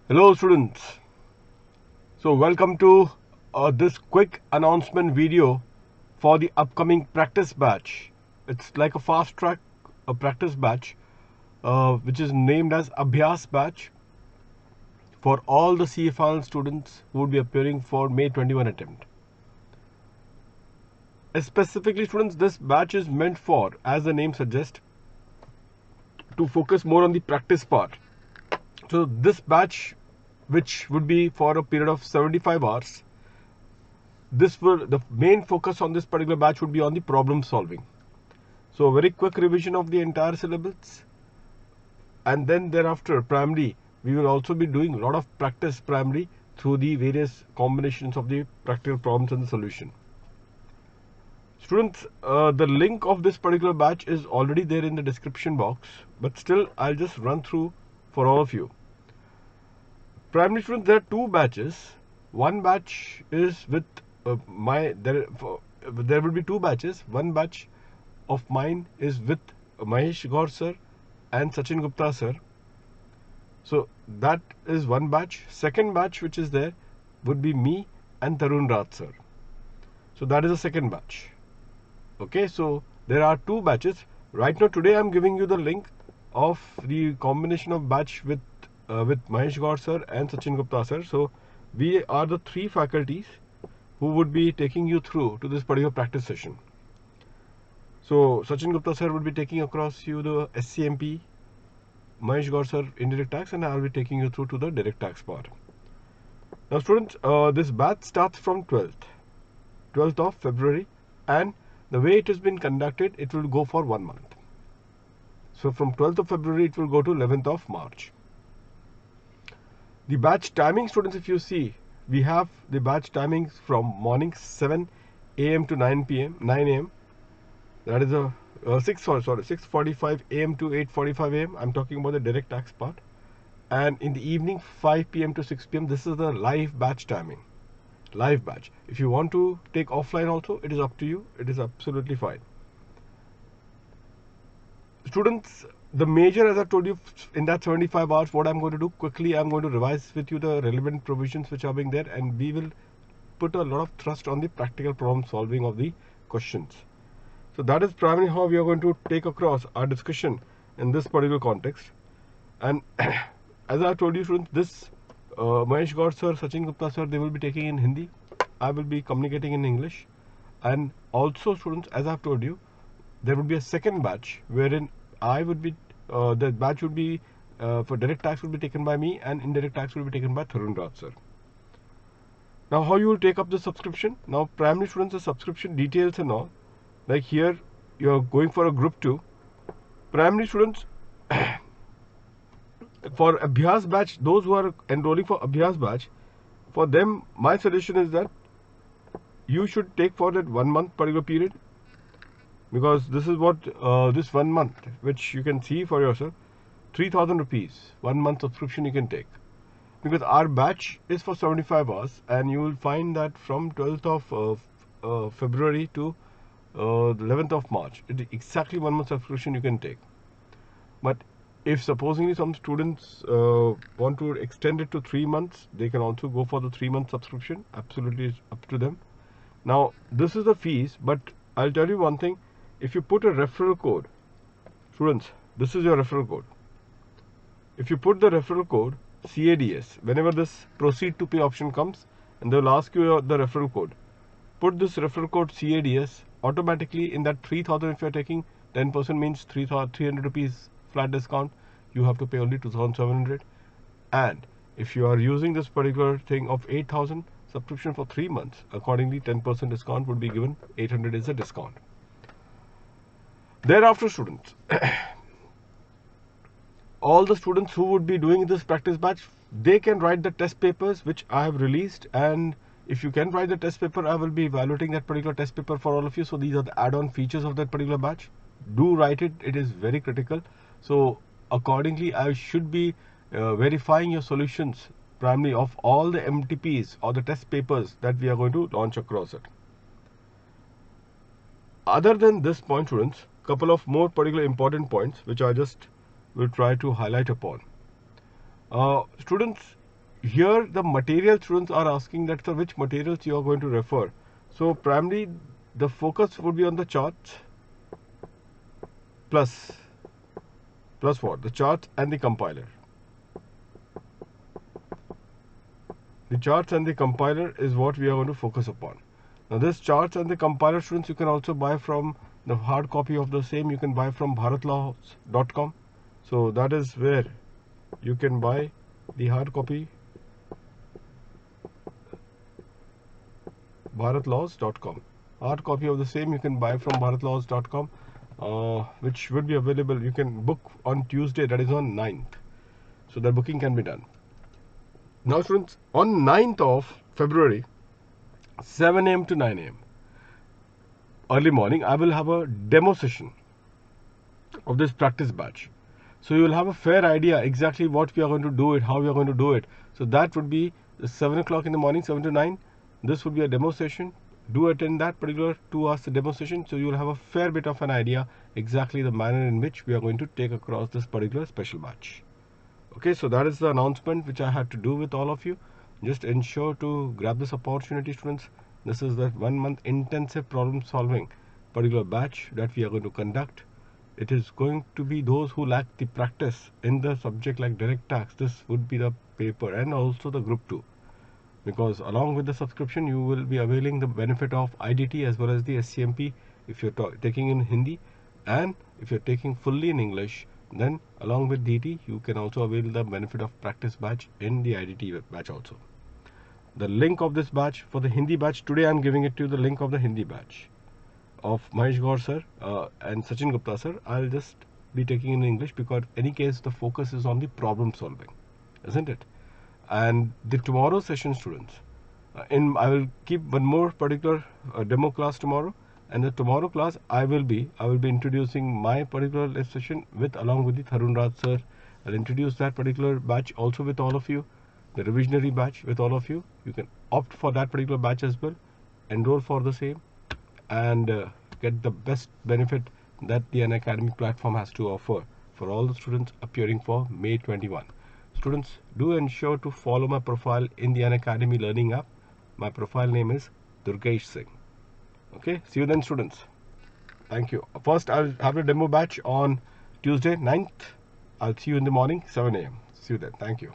Hello students, so welcome to this quick announcement video for the upcoming practice batch. It's like a fast track practice batch which is named as Abhyas batch for all the CFL students who would be appearing for May 21 attempt. Specifically students, this batch is meant for, as the name suggests, to focus more on the practice part. So this batch, which would be for a period of 75 hours, the main focus on this particular batch would be on the problem solving. So a very quick revision of the entire syllabus, and then thereafter primary we will also be doing a lot of practice primary through the various combinations of the practical problems and the solution. Students, the link of this particular batch is already there in the description box, but still I'll just run through for all of you. Primary students, there are two batches. One batch is with there will be two batches. One batch of mine is with Mahesh Gaur sir and Sachin Gupta sir. So that is one batch. Second batch which is there would be me and Tarun Raj sir. So that is the second batch. Okay, so there are two batches. Right now today I am giving you the link of the combination of batch with Mahesh Gaur sir and Sachin Gupta sir. So we are the three faculties who would be taking you through to this particular practice session. So Sachin Gupta sir would be taking across you the SCMP, Mahesh Gaur sir indirect tax, and I will be taking you through to the direct tax part. Now students, this batch starts from 12th of February, and the way it has been conducted, it will go for 1 month. So from 12th of February it will go to 11th of March. The batch timing, students, if you see, we have the batch timings from morning 7 a.m. to 9 a.m. That is a 6:45 a.m. to 8:45 a.m. I'm talking about the direct tax part. And in the evening 5 p.m. to 6 p.m. this is the live batch timing. Live batch. If you want to take offline also, it is up to you. It is absolutely fine. Students, the major, as I told you, in that 75 hours, what I'm going to do quickly, I'm going to revise with you the relevant provisions which are being there, and we will put a lot of thrust on the practical problem solving of the questions. So that is primarily how we are going to take across our discussion in this particular context. And as I told you students, this Mahesh Gaur sir, Sachin Gupta sir, they will be taking in Hindi. I will be communicating in English. And also students, as I have told you, there would be a second batch wherein I would be, the batch would be for direct tax will be taken by me, and indirect tax will be taken by Tarun Raj sir. Now how you will take up the subscription? Now primary students, the subscription details and all, like here you are going for a group 2. Primary students, for Abhyas batch, those who are enrolling for Abhyas batch, for them my suggestion is that you should take for that 1 month particular period, because this is what this 1 month, which you can see for yourself, 3,000 rupees 1 month subscription you can take, because our batch is for 75 hours, and you will find that from 12th of February to 11th of March, it is exactly 1 month subscription you can take. But if supposedly some students want to extend it to 3 months, they can also go for the 3-month subscription. Absolutely, it's up to them. Now this is the fees, but I'll tell you one thing. If you put a referral code, students, this is your referral code. If you put the referral code CADS, whenever this proceed to pay option comes, and they'll ask you the referral code, put this referral code CADS. Automatically in that 3,000, if you're taking 10%, means 300 rupees flat discount, you have to pay only 2,700. And if you are using this particular thing of 8,000 subscription for 3 months, accordingly 10% discount would be given. 800 is a discount. Thereafter students, all the students who would be doing this practice batch, they can write the test papers which I have released, and if you can write the test paper, I will be evaluating that particular test paper for all of you. So these are the add-on features of that particular batch. Do write it, it is very critical. So accordingly I should be verifying your solutions primarily of all the MTPs or the test papers that we are going to launch across it. Other than this point students, couple of more particular important points which I just will try to highlight upon. Students, here the material students are asking that for which materials you are going to refer. So primarily the focus would be on the charts plus what? The charts and the compiler. The charts and the compiler is what we are going to focus upon. Now this charts and the compiler, students, you can also buy from the hard copy of the same. You can buy from bharatlaws.com. So that is where you can buy the hard copy, bharatlaws.com. Hard copy of the same you can buy from bharatlaws.com, which would be available. You can book on Tuesday, that is on 9th. So that booking can be done. Now students, on 9th of February, 7 a.m. to 9 a.m. early morning, I will have a demo session of this practice batch. So you will have a fair idea exactly what we are going to do it, how we are going to do it. So that would be 7 o'clock in the morning, 7 to 9. This would be a demo session. Do attend that particular 2 hours demo session, so you will have a fair bit of an idea exactly the manner in which we are going to take across this particular special batch. Okay, so that is the announcement which I had to do with all of you. Just ensure to grab this opportunity, students. This is the 1 month intensive problem solving particular batch that we are going to conduct. It is going to be those who lack the practice in the subject like direct tax. This would be the paper, and also the group 2, because along with the subscription you will be availing the benefit of IDT as well as the SCMP if you're taking in Hindi, and if you're taking fully in English, then along with DT you can also avail the benefit of practice batch in the IDT batch also. The link of this batch for the Hindi batch, today I am giving it to you, the link of the Hindi batch of Mahesh Gaur sir and Sachin Gupta sir. I'll just be taking in English because in any case the focus is on the problem solving, isn't it? And the tomorrow session, students, I will keep one more particular demo class tomorrow, and the tomorrow class I will be introducing my particular session with along with the Tharun Raj sir. I'll introduce that particular batch also with all of you, the revisionary batch with all of you. You can opt for that particular batch as well, enroll for the same, and get the best benefit that the Unacademy platform has to offer for all the students appearing for May 21. Students, do ensure to follow my profile in the Unacademy Learning app. My profile name is Durgesh Singh. Okay, see you then, students. Thank you. First, I'll have a demo batch on Tuesday 9th. I'll see you in the morning, 7 a.m. See you then. Thank you.